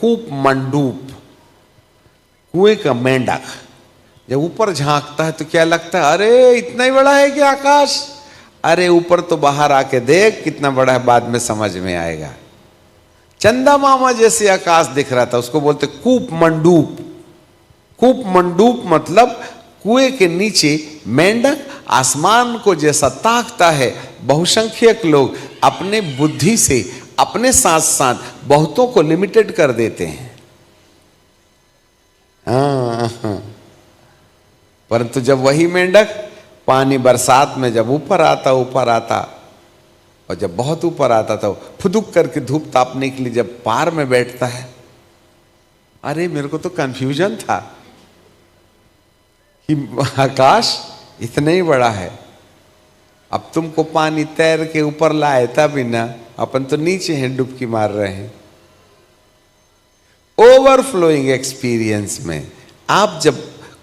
कूप मंडूप, कुएं का मेंढक जब ऊपर झांकता है तो क्या लगता है, अरे इतना ही बड़ा है क्या आकाश, अरे ऊपर तो बाहर आके देख कितना बड़ा है, बाद में समझ में आएगा। चंदा मामा जैसे आकाश दिख रहा था, उसको बोलते कूप मंडूप। कूप मंडूप मतलब कुएं के नीचे मेंढक आसमान को जैसा ताकता है। बहुसंख्यक लोग अपने बुद्धि से अपने साथ साथ बहुतों को लिमिटेड कर देते हैं। परंतु जब वही मेंढक पानी बरसात में जब ऊपर आता और जब बहुत ऊपर आता तो फुदुक करके धूप तापने के लिए जब पार में बैठता है, अरे मेरे को तो कंफ्यूजन था कि आकाश इतना ही बड़ा है, अब तुमको पानी तैर के ऊपर लाए तभी ना, अपन तो नीचे हैं डुबकी मार रहे हैं। ओवरफ्लोइंग एक्सपीरियंस में आप जब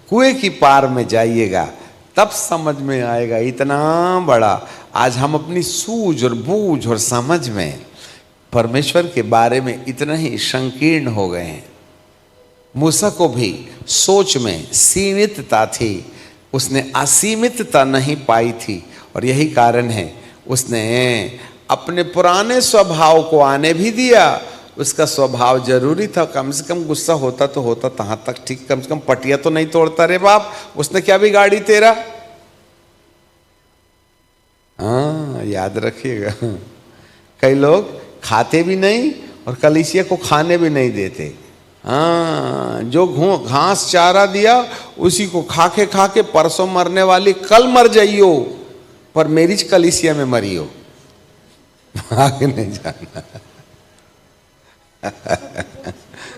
कुएं की पार में जाइएगा तब समझ में आएगा इतना बड़ा। आज हम अपनी सूझ और बूझ और समझ में परमेश्वर के बारे में इतना ही संकीर्ण हो गए हैं। मूसा को भी सोच में सीमितता थी, उसने असीमितता नहीं पाई थी, और यही कारण है उसने अपने पुराने स्वभाव को आने भी दिया। उसका स्वभाव जरूरी था, कम से कम गुस्सा होता तो होता तहाँ तक ठीक, कम से कम पटिया तो नहीं तोड़ता रे बाप, उसने क्या बिगाड़ी तेरा। हाँ याद रखिएगा, कई लोग खाते भी नहीं और कलीसिया को खाने भी नहीं देते। हाँ, जो घास चारा दिया उसी को खा के परसों मरने वाली कल मर जाइयो, पर मेरी कलीसिया में मरियो, आगे नहीं जाना।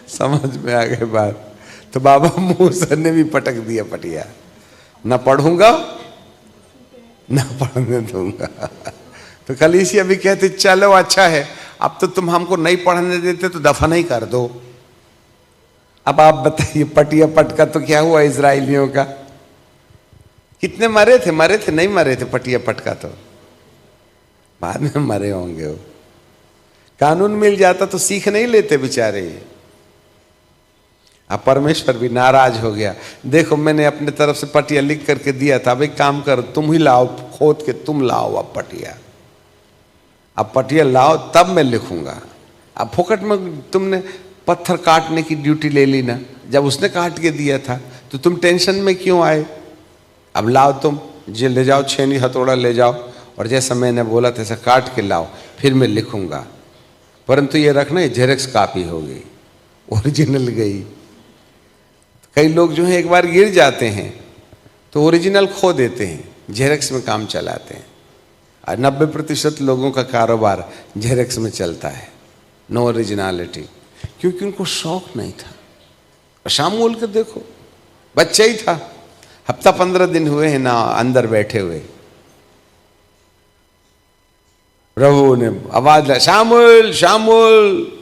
समझ में आ गई बात। तो बाबा मूसा ने भी पटक दिया पटिया, ना पढ़ूंगा ना पढ़ने दूंगा। तो कलीसिया भी कहते चलो अच्छा है, अब तो तुम हमको नहीं पढ़ने देते तो दफन ही कर दो। अब आप बताइए पटिया पटका तो क्या हुआ इजराइलियों का, कितने मरे थे नहीं मरे थे पटिया पटका, तो बाद में मरे होंगे। वो कानून मिल जाता तो सीख नहीं लेते बेचारे। अब परमेश्वर भी नाराज हो गया। देखो मैंने अपने तरफ से पटिया लिख करके दिया था, अब एक काम करो तुम ही लाओ, खोद के तुम लाओ अब पटिया, अब पटिया लाओ तब मैं लिखूंगा। अब फोकट में तुमने पत्थर काटने की ड्यूटी ले ली ना, जब उसने काट के दिया था तो तुम टेंशन में क्यों आए। अब लाओ तुम, जे ले जाओ छेनी हथौड़ा ले जाओ, और जैसा मैंने बोला तैसा काट के लाओ, फिर मैं लिखूंगा। परंतु ये रखना ये जेरक्स कॉपी हो गई, ओरिजिनल गई। कई लोग जो है एक बार गिर जाते हैं तो ओरिजिनल खो देते हैं, जेरक्स में काम चलाते हैं। और 90% लोगों का कारोबार जेरक्स में चलता है, नो ओरिजिनलिटी, क्योंकि उनको शौक नहीं था। शामूल के देखो बच्चा ही था, हफ्ता 15 दिन हुए हैं ना अंदर बैठे हुए, प्रभु ने आवाज ला, शामुल शामुल।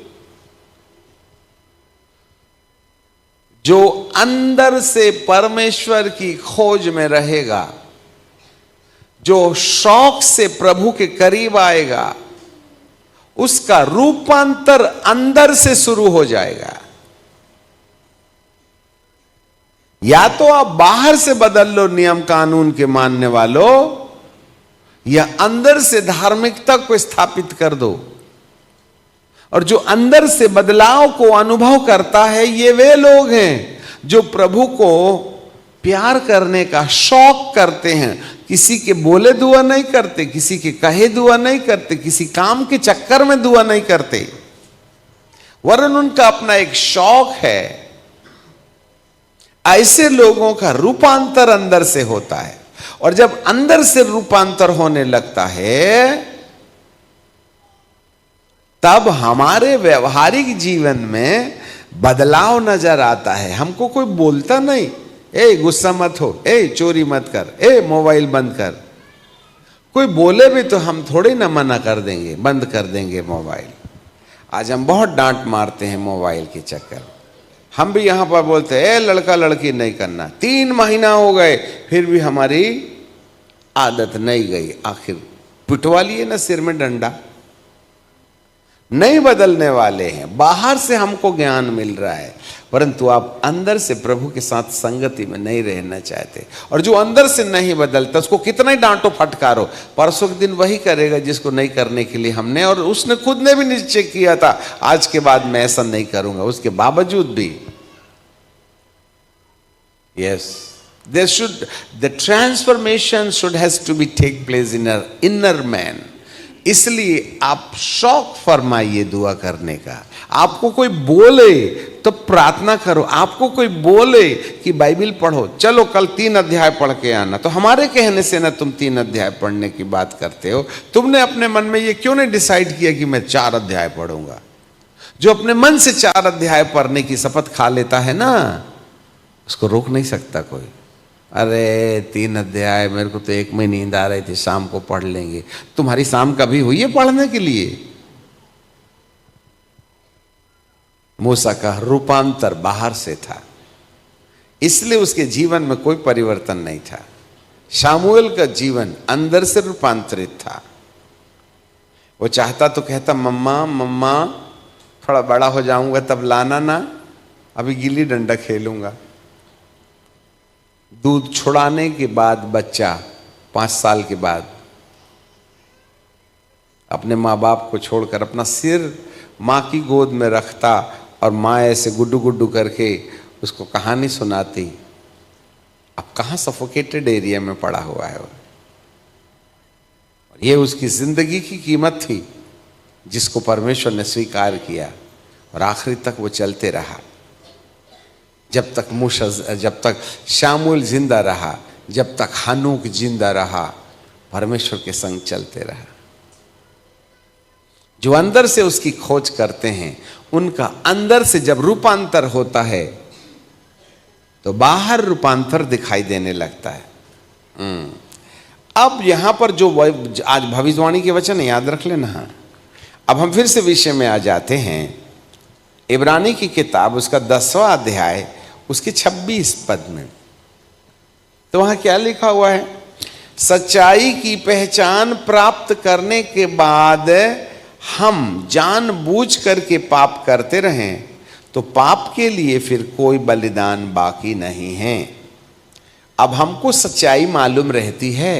जो अंदर से परमेश्वर की खोज में रहेगा, जो शौक से प्रभु के करीब आएगा, उसका रूपांतर अंदर से शुरू हो जाएगा। या तो आप बाहर से बदल लो नियम कानून के मानने वालों, या अंदर से धार्मिकता को स्थापित कर दो। और जो अंदर से बदलाव को अनुभव करता है, ये वे लोग हैं जो प्रभु को प्यार करने का शौक करते हैं। किसी के बोले दुआ नहीं करते, किसी के कहे दुआ नहीं करते, किसी काम के चक्कर में दुआ नहीं करते, वरन उनका अपना एक शौक है। ऐसे लोगों का रूपांतर अंदर से होता है, और जब अंदर से रूपांतर होने लगता है तब हमारे व्यवहारिक जीवन में बदलाव नजर आता है। हमको कोई बोलता नहीं, ए गुस्सा मत हो, ए चोरी मत कर, ए मोबाइल बंद कर। कोई बोले भी तो हम थोड़ी ना मना कर देंगे, बंद कर देंगे मोबाइल। आज हम बहुत डांट मारते हैं मोबाइल के चक्कर। हम भी यहां पर बोलते हैं लड़का लड़की नहीं करना, 3 महीना हो गए फिर भी हमारी आदत नहीं गई। आखिर पिटवा लिए ना सिर में डंडा। नहीं बदलने वाले हैं। बाहर से हमको ज्ञान मिल रहा है, परंतु आप अंदर से प्रभु के साथ संगति में नहीं रहना चाहते। और जो अंदर से नहीं बदलता उसको कितना ही डांटो फटकारो, परसों के दिन वही करेगा जिसको नहीं करने के लिए हमने, और उसने खुद ने भी निश्चय किया था आज के बाद मैं ऐसा नहीं करूंगा, उसके बावजूद भी yes there should the transformation should has to be take place in our inner man। इसलिए आप शौक फरमाइए दुआ करने का। आपको कोई बोले तो प्रार्थना करो, आपको कोई बोले कि बाइबल पढ़ो, चलो कल 3 अध्याय पढ़ के आना, तो हमारे कहने से ना तुम 3 अध्याय पढ़ने की बात करते हो। तुमने अपने मन में ये क्यों नहीं डिसाइड किया कि मैं 4 अध्याय पढ़ूंगा? जो अपने मन से 4 अध्याय पढ़ने की शपथ खा लेता है ना, उसको रोक नहीं सकता कोई। अरे 3 अध्याय, मेरे को तो 1 में नींद आ रही थी, शाम को पढ़ लेंगे। तुम्हारी शाम कभी हुई है पढ़ने के लिए? मूसा का रूपांतर बाहर से था, इसलिए उसके जीवन में कोई परिवर्तन नहीं था। शामुएल का जीवन अंदर से रूपांतरित था। वो चाहता तो कहता मम्मा मम्मा थोड़ा बड़ा हो जाऊंगा तब लाना ना, अभी गिल्ली डंडा खेलूंगा। दूध छुड़ाने के बाद बच्चा 5 साल के बाद अपने माँ बाप को छोड़कर अपना सिर माँ की गोद में रखता और माँ ऐसे गुड्डू गुड्डू करके उसको कहानी सुनाती। अब कहाँ सफोकेटेड एरिया में पड़ा हुआ है वो। और ये उसकी जिंदगी की कीमत थी जिसको परमेश्वर ने स्वीकार किया, और आखिरी तक वो चलते रहा। जब तक शामुएल जिंदा रहा, जब तक हनूक जिंदा रहा, परमेश्वर के संग चलते रहा। जो अंदर से उसकी खोज करते हैं, उनका अंदर से जब रूपांतर होता है तो बाहर रूपांतर दिखाई देने लगता है। अब यहां पर जो आज भविष्यवाणी के वचन याद रख लेना। अब हम फिर से विषय में आ जाते हैं। इब्रानी की किताब उसका 10वां अध्याय उसके 26 पद में, तो वहां क्या लिखा हुआ है? सच्चाई की पहचान प्राप्त करने के बाद हम जानबूझ करके पाप करते रहें तो पाप के लिए फिर कोई बलिदान बाकी नहीं है। अब हमको सच्चाई मालूम रहती है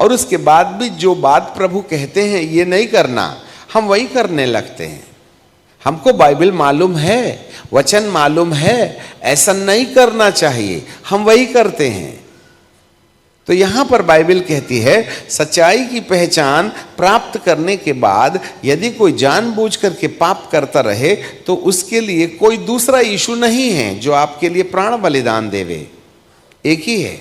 और उसके बाद भी जो बात प्रभु कहते हैं ये नहीं करना, हम वही करने लगते हैं। हमको बाइबल मालूम है, वचन मालूम है, ऐसा नहीं करना चाहिए, हम वही करते हैं। तो यहां पर बाइबल कहती है सच्चाई की पहचान प्राप्त करने के बाद यदि कोई जानबूझ करके पाप करता रहे तो उसके लिए कोई दूसरा यीशु नहीं है जो आपके लिए प्राण बलिदान देवे, एक ही है।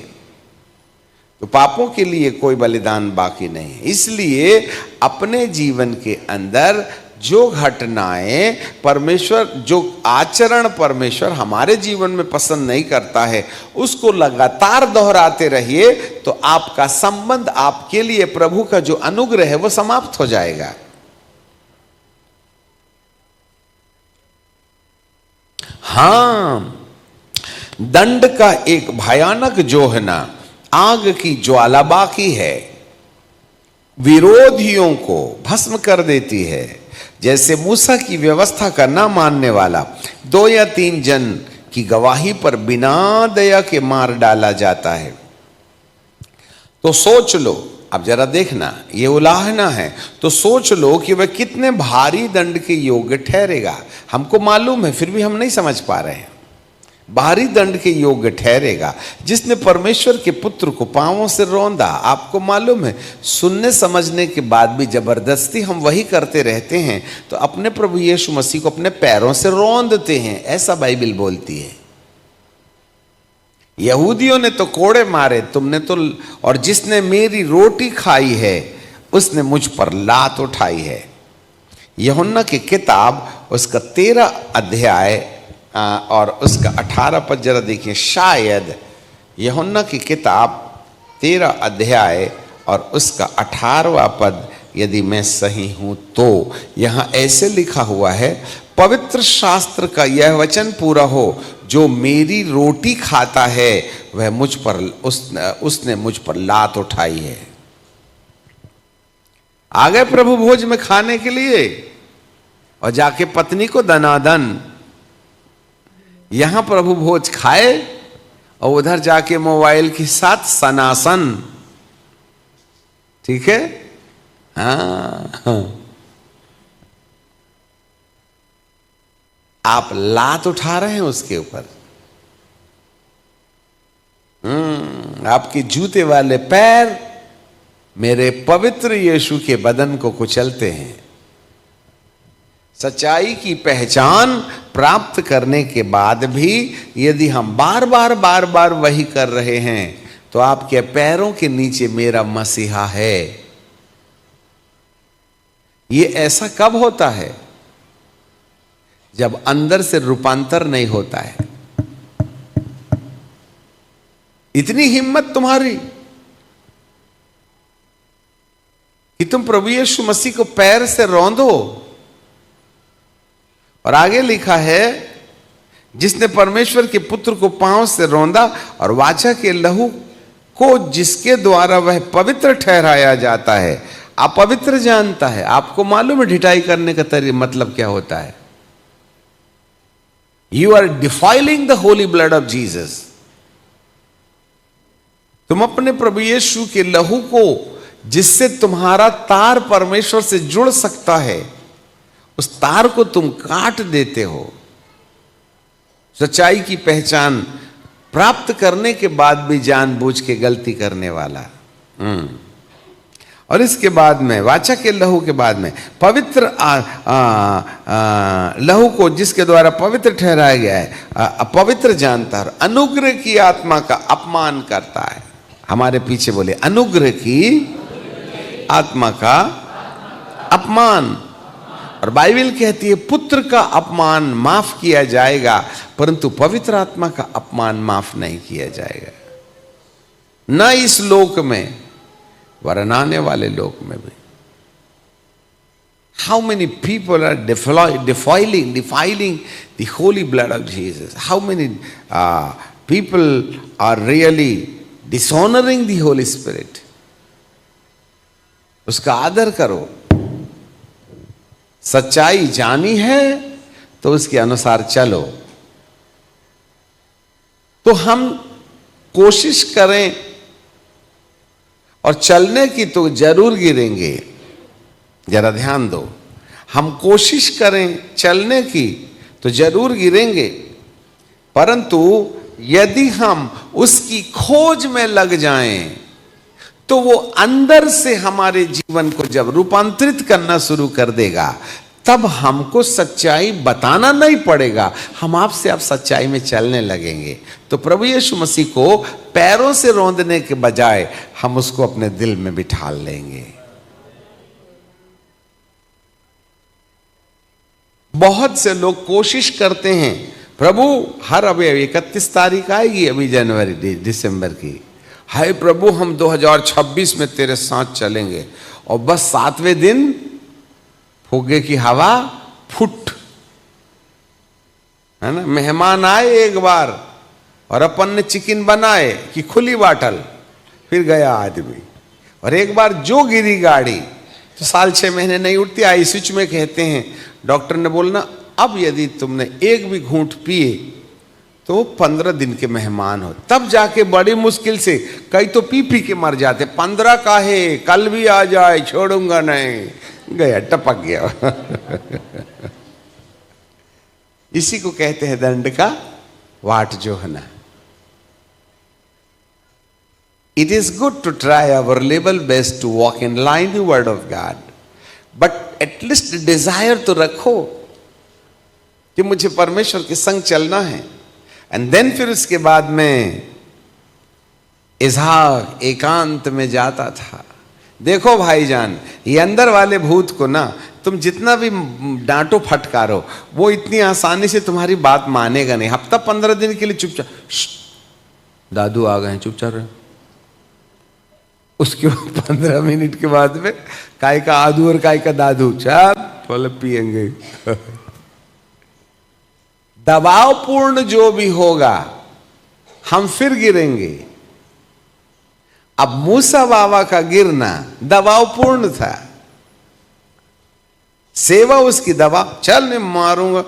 तो पापों के लिए कोई बलिदान बाकी नहीं है। इसलिए अपने जीवन के अंदर जो घटनाएं परमेश्वर, जो आचरण परमेश्वर हमारे जीवन में पसंद नहीं करता है, उसको लगातार दोहराते रहिए तो आपका संबंध, आपके लिए प्रभु का जो अनुग्रह है वो समाप्त हो जाएगा। हां, दंड का एक भयानक जो है ना, आग की ज्वाला बाकी है, विरोधियों को भस्म कर देती है। जैसे मूसा की व्यवस्था का ना मानने वाला 2 या 3 जन की गवाही पर बिना दया के मार डाला जाता है। तो सोच लो, अब जरा देखना, ये उलाहना है, तो सोच लो कि वह कितने भारी दंड के योग्य ठहरेगा। हमको मालूम है फिर भी हम नहीं समझ पा रहे हैं। भारी दंड के योग्य ठहरेगा जिसने परमेश्वर के पुत्र को पांवों से रौंदा। आपको मालूम है सुनने समझने के बाद भी जबरदस्ती हम वही करते रहते हैं, तो अपने प्रभु यीशु मसीह को अपने पैरों से रौंदते हैं, ऐसा बाइबल बोलती है। यहूदियों ने तो कोड़े मारे, तुमने तो, और जिसने मेरी रोटी खाई है उसने मुझ पर लात उठाई है। यूहन्ना की किताब उसका 13 अध्याय और उसका 18 पद जरा देखिए। शायद यूहन्ना की किताब 13 अध्याय और उसका 18वां पद, यदि मैं सही हूं तो यहां ऐसे लिखा हुआ है, पवित्र शास्त्र का यह वचन पूरा हो, जो मेरी रोटी खाता है वह मुझ पर, उसने मुझ पर लात उठाई है। आ गए प्रभु भोज में खाने के लिए, और जाके पत्नी को दनादन। यहां प्रभु भोज खाए और उधर जाके मोबाइल के साथ सनासन। ठीक है। हाँ, आप लात उठा रहे हैं उसके ऊपर। आपके जूते वाले पैर मेरे पवित्र यीशु के बदन को कुचलते हैं। सच्चाई की पहचान प्राप्त करने के बाद भी यदि हम बार बार वही कर रहे हैं तो आपके पैरों के नीचे मेरा मसीहा है। ये ऐसा कब होता है? जब अंदर से रूपांतर नहीं होता है। इतनी हिम्मत तुम्हारी कि तुम प्रभु यीशु मसीह को पैर से रौंदो। और आगे लिखा है, जिसने परमेश्वर के पुत्र को पांव से रौंदा और वाचा के लहू को जिसके द्वारा वह पवित्र ठहराया जाता है अपवित्र जानता है। आपको मालूम है ढिठाई करने का मतलब क्या होता है? You are defiling the holy blood of Jesus. तुम अपने प्रभु यीशु के लहू को, जिससे तुम्हारा तार परमेश्वर से जुड़ सकता है, उस तार को तुम काट देते हो। सच्चाई की पहचान प्राप्त करने के बाद भी जानबूझ के गलती करने वाला। और इसके बाद में वाचा के लहू के बाद में पवित्र लहू को जिसके द्वारा पवित्र ठहराया गया है अपवित्र जानता है। अनुग्रह की आत्मा का अपमान करता है। हमारे पीछे बोले, अनुग्रह की आत्मा का अपमान। और बाइबल कहती है पुत्र का अपमान माफ किया जाएगा, परंतु पवित्र आत्मा का अपमान माफ नहीं किया जाएगा, न इस लोक में वरन आने वाले लोक में भी। How many people are defiling the holy blood of Jesus? How many people are really dishonoring the Holy Spirit? उसका आदर करो। सच्चाई जानी है तो उसके अनुसार चलो। तो हम कोशिश करें और चलने की तो जरूर गिरेंगे। जरा ध्यान दो, हम कोशिश करें चलने की तो जरूर गिरेंगे, परंतु यदि हम उसकी खोज में लग जाएं तो वो अंदर से हमारे जीवन को जब रूपांतरित करना शुरू कर देगा, तब हमको सच्चाई बताना नहीं पड़ेगा, हम आपसे आप सच्चाई में चलने लगेंगे। तो प्रभु यीशु मसीह को पैरों से रौंदने के बजाय हम उसको अपने दिल में बिठा लेंगे। बहुत से लोग कोशिश करते हैं, प्रभु हर अभी 31 तारीख आएगी अभी जनवरी दिसंबर की, हाय प्रभु हम 2026 में तेरे साथ चलेंगे, और बस 7वें दिन फुग्गे की हवा फुट, है ना। मेहमान आए एक बार और अपन ने चिकन बनाए कि खुली बाटल, फिर गया आदमी। और एक बार जो गिरी गाड़ी तो साल 6 महीने नहीं उठती। आईसीयू में कहते हैं, डॉक्टर ने बोलना अब यदि तुमने एक भी घूंट पिए तो 15 दिन के मेहमान हो। तब जाके बड़ी मुश्किल से, कई तो पी पी के मर जाते। 15 का है, कल भी आ जाए, छोड़ूंगा नहीं, गया टपक गया। इसी को कहते हैं दंड का वाट जोहना। It is good to try our level best to walk in line with the word of God, but at least desire तो रखो कि मुझे परमेश्वर के संग चलना है। एंड देन फिर उसके बाद में इसहाक एकांत में जाता था। देखो भाईजान, ये अंदर वाले भूत को ना तुम जितना भी डांटो फटकारो, वो इतनी आसानी से तुम्हारी बात मानेगा नहीं। हफ्ता 15 दिन के लिए चुपचाप, दादू आ गए चुपचाप रहे। उसके 15 मिनट के बाद में काय का आदू और काय का दादू चाप बोले पिएंगे। दबाव पूर्ण जो भी होगा हम फिर गिरेंगे। अब मूसा बाबा का गिरना दबाव पूर्ण था। सेवा उसकी दवा। चल मैं मारूंगा,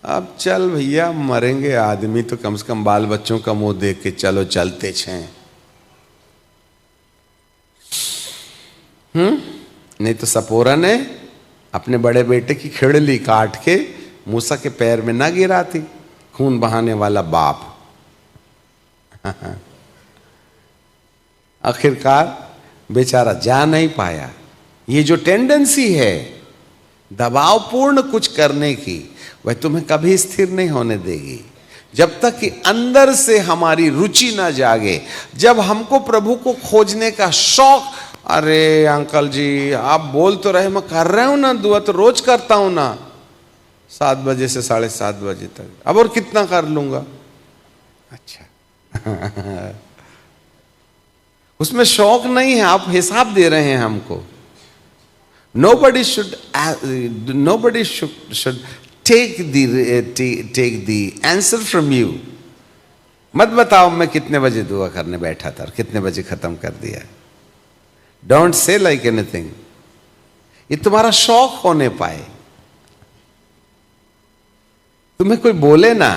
अब चल भैया, मरेंगे आदमी तो कम से कम बाल बच्चों का मुंह देख के चलो चलते छे। नहीं तो सपोरा ने अपने बड़े बेटे की खिड़ली काट के मूसा के पैर में ना गिराती, खून बहाने वाला बाप। आखिरकार बेचारा जा नहीं पाया। ये जो टेंडेंसी है दबावपूर्ण कुछ करने की, वह तुम्हें कभी स्थिर नहीं होने देगी जब तक कि अंदर से हमारी रुचि ना जागे। जब हमको प्रभु को खोजने का शौक, अरे अंकल जी आप बोल तो रहे, मैं कर रहा हूं ना, दुआ तो रोज करता हूं ना, 7 बजे से 7:30 बजे तक, अब और कितना कर लूंगा। अच्छा उसमें शौक नहीं है, आप हिसाब दे रहे हैं हमको। Nobody should take the answer from you. मत बताओ मैं कितने बजे दुआ करने बैठा था और कितने बजे खत्म कर दिया। Don't say like anything. ये तुम्हारा शौक होने पाए, तुम्हें कोई बोले ना।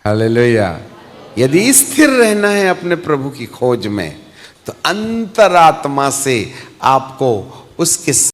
हालेलुया। यदि स्थिर रहना है अपने प्रभु की खोज में, तो अंतरात्मा से आपको उसके